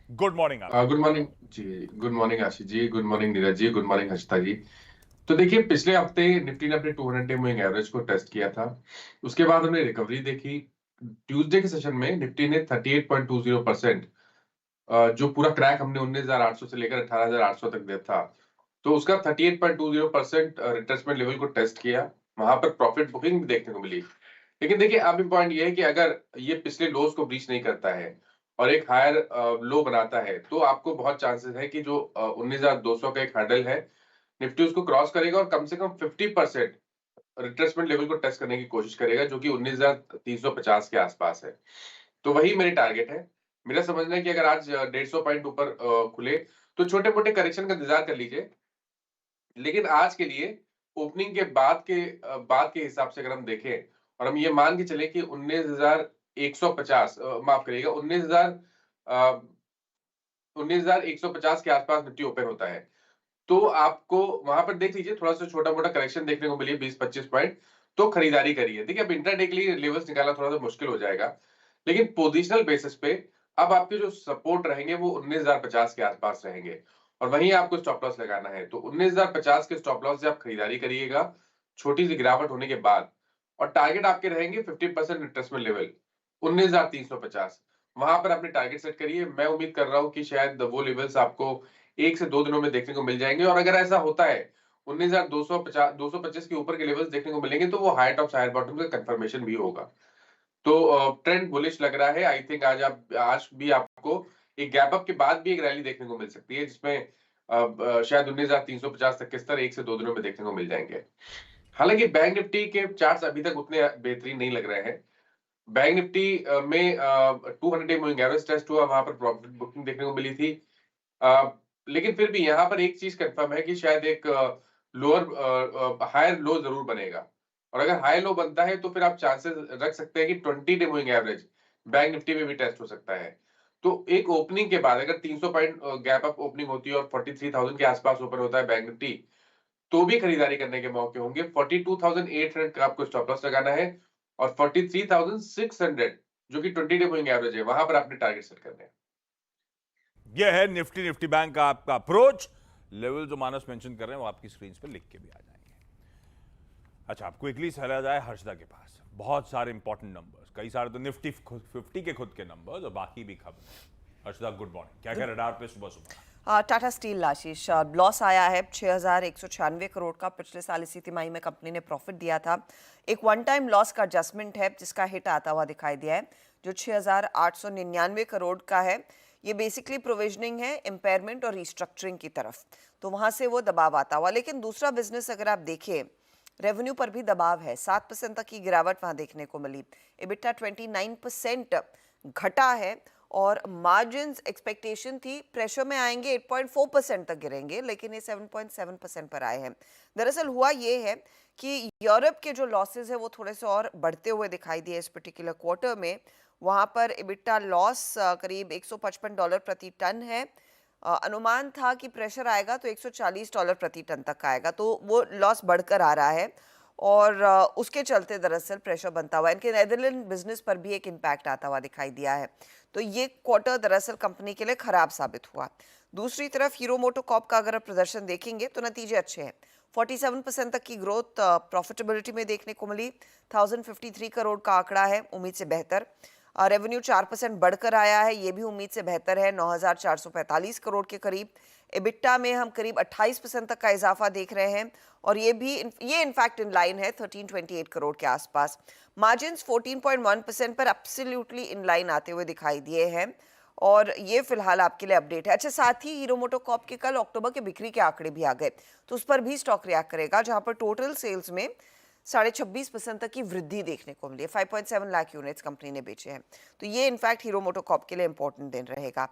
Good morning आपको। Good morning जी। Good morning Ashish ji, good morning Neeraj ji, good morning Harshita जी। तो देखिए, पिछले हफ्ते निफ्टी ने अपने 200 डे मूविंग एवरेज को टेस्ट किया था। उसके बाद हमने रिकवरी देखी। ट्यूसडे के सेशन में निफ्टी ने 38.20% जो पूरा क्रैक हमने 19,800 से लेकर 18,800 तक दिया था, तो उसका 38.20% रिट्रेसमेंट लेवल को टेस्ट किया। वहां पर प्रॉफिट बुकिंग भी देखने को मिली। लेकिन देखिए, अब पॉइंट ये है कि अगर ये पिछले लोज को ब्रीच नहीं करता है और एक हायर लो बनाता है, तो आपको बहुत चांसेस है कि जो 19,200 का एक हर्डल है, निफ्टी उसको क्रॉस करेगा और कम से कम 50% रिट्रेसमेंट लेवल को टेस्ट करने की कोशिश करेगा, जो कि 19,350 के आसपास है। तो वही मेरी टारगेट है। मेरा समझना है कि अगर आज 150 पॉइंट ऊपर खुले, तो छोटे मोटे करेक्शन का इंतजार कर लीजिए। लेकिन आज के लिए ओपनिंग के बाद के हिसाब से अगर हम देखें और हम ये मान के चले कि 19,150, माफ करिएगा, 19,150 के आसपास निफ्टी ओपन होता है, तो आपको वहां पर देख लीजिए, थोड़ा सा छोटा मोटा करेक्शन देखने को मिली 20-25 पॉइंट, तो खरीदारी करिए। देखिए, अब इंट्राडे के लिए लेवल्स निकालना थोड़ा सा मुश्किल हो जाएगा, लेकिन पोजिशनल बेसिस पे अब आपके जो सपोर्ट रहेंगे वो 19,050 के आसपास रहेंगे, और वहीं आपको स्टॉप लॉस लगाना है। तो 19,050 के स्टॉप लॉस से आप खरीदारी करिएगा छोटी सी गिरावट होने के बाद, और टारगेट आपके रहेंगे 50% रिट्रेसमेंट लेवल 19,350। वहां पर अपने टारगेट सेट करिए। मैं उम्मीद कर रहा हूं कि शायद वो लेवल्स आपको 1 से 2 दिनों में देखने को मिल जाएंगे, और अगर ऐसा होता है 19,250 225 के ऊपर के लेवल्स देखने को मिलेंगे, तो वो हायर टॉप्स हायर बॉटम का कंफर्मेशन भी होगा। तो ट्रेंड बुलिश लग रहा है। आई थिंक आज भी आपको एक गैप अप के बाद भी एक रैली देखने को मिल सकती है, जिसमें शायद 19,350 तक के स्तर 1 से 2 दिनों में देखने को मिल जाएंगे। हालांकि बैंक निफ्टी के चार्ट्स अभी तक उतने बेहतरीन नहीं लग रहे हैं। बैंक निफ्टी में 200 डे मूविंग एवरेज टेस्ट हुआ, वहां पर प्रॉफिट बुकिंग देखने को मिली थी। अ, लेकिन फिर भी यहाँ पर एक चीज कंफर्म है कि शायद एक लोअर हायर लो जरूर बनेगा, और अगर हाई लो बनता है तो फिर आप चांसेस रख सकते हैं कि 20 day moving average bank Nifty में भी टेस्ट हो सकता है। तो एक ओपनिंग के बाद अगर 300 पॉइंट गैप अप ओपनिंग होती है और 43,000 के आसपास ओपन होता है बैंक निफ्टी, तो भी खरीदारी करने के मौके होंगे। 42,800 का आपको स्टॉप लॉस लगाना है, और 43,600 जो कि 20 डे मूविंग एवरेज है, वहां पर आपने टारगेट सेट करने हैं। यह है निफ्टी निफ्टी बैंक का आपका अप्रोच। लेवल जो मानस मेंशन कर रहे हैं वो आपकी स्क्रीन पे लिख के भी आ जाएंगे। अच्छा, आप क्विकली चला जाए हर्षदा के पास। बहुत सारे इंपॉर्टेंट नंबर्स, कई सारे तो निफ्टी 50 के खुद के नंबर्स और बाकी भी खबर। Harshada, good morning. क्या क्या रडार पे सुबह सुबह? टाटा स्टील आशीष लॉस आया है 6,196 करोड़ का। पिछले साल इसी तिमाही में कंपनी ने प्रॉफिट दिया था। एक वन टाइम लॉस का एडजस्टमेंट है जिसका हिट आता हुआ दिखाई दिया है, जो 6,899 करोड़ का है। ये बेसिकली प्रोविजनिंग है इम्पेयरमेंट और रिस्ट्रक्चरिंग की तरफ, तो वहां से वो दबाव आता हुआ। लेकिन दूसरा बिजनेस अगर आप देखें, रेवेन्यू पर भी दबाव है, 7% तक की गिरावट वहां देखने को मिली। इबिटा 29% घटा है, और मार्जिन्स एक्सपेक्टेशन थी प्रेशर में आएंगे 8.4% तक गिरेंगे, लेकिन ये 7.7% पर आए हैं। दरअसल हुआ ये है कि यूरोप के जो लॉसेस है वो थोड़े से और बढ़ते हुए दिखाई दिए इस पर्टिकुलर क्वार्टर में। वहां पर इबिटा लॉस करीब $155 प्रति टन है। अनुमान था कि प्रेशर आएगा तो $140 प्रति टन तक आएगा, तो वो लॉस बढ़कर आ रहा है, और उसके चलते दरअसल प्रेशर बनता हुआ इनके नेदरलैंड बिजनेस पर भी एक इम्पैक्ट आता हुआ दिखाई दिया है। तो ये क्वार्टर दरअसल कंपनी के लिए खराब साबित हुआ। दूसरी तरफ हीरो मोटोकॉर्प का अगर आप प्रदर्शन देखेंगे तो नतीजे अच्छे हैं। 47% तक की ग्रोथ प्रॉफिटेबिलिटी में देखने को मिली। 1053 करोड़ का आंकड़ा है, उम्मीद से बेहतर। रेवेन्यू 4% बढ़कर आया है, ये भी उम्मीद से बेहतर है, 9,445 करोड़ के करीब। एबिटा में हम करीब 28% तक का इजाफा देख रहे हैं, और ये इनफैक्ट इन लाइन है 1328 करोड़ के आसपास। मार्जिन्स 14.1% पर एब्सोल्युटली इन लाइन आते हुए दिखाई दिए हैं, और ये फिलहाल आपके लिए अपडेट है। अच्छा, साथ ही हीरो मोटोकॉर्प के कल अक्टूबर के बिक्री के आंकड़े भी आ गए, तो उस पर भी स्टॉक रिएक्ट करेगा, जहां पर टोटल सेल्स में 26.5% तक की वृद्धि देखने को मिली है। 5.7 लाख यूनिट्स कंपनी ने बेचे हैं, तो ये इनफैक्ट हीरो मोटोकॉर्प के लिए इंपॉर्टेंट दिन रहेगा।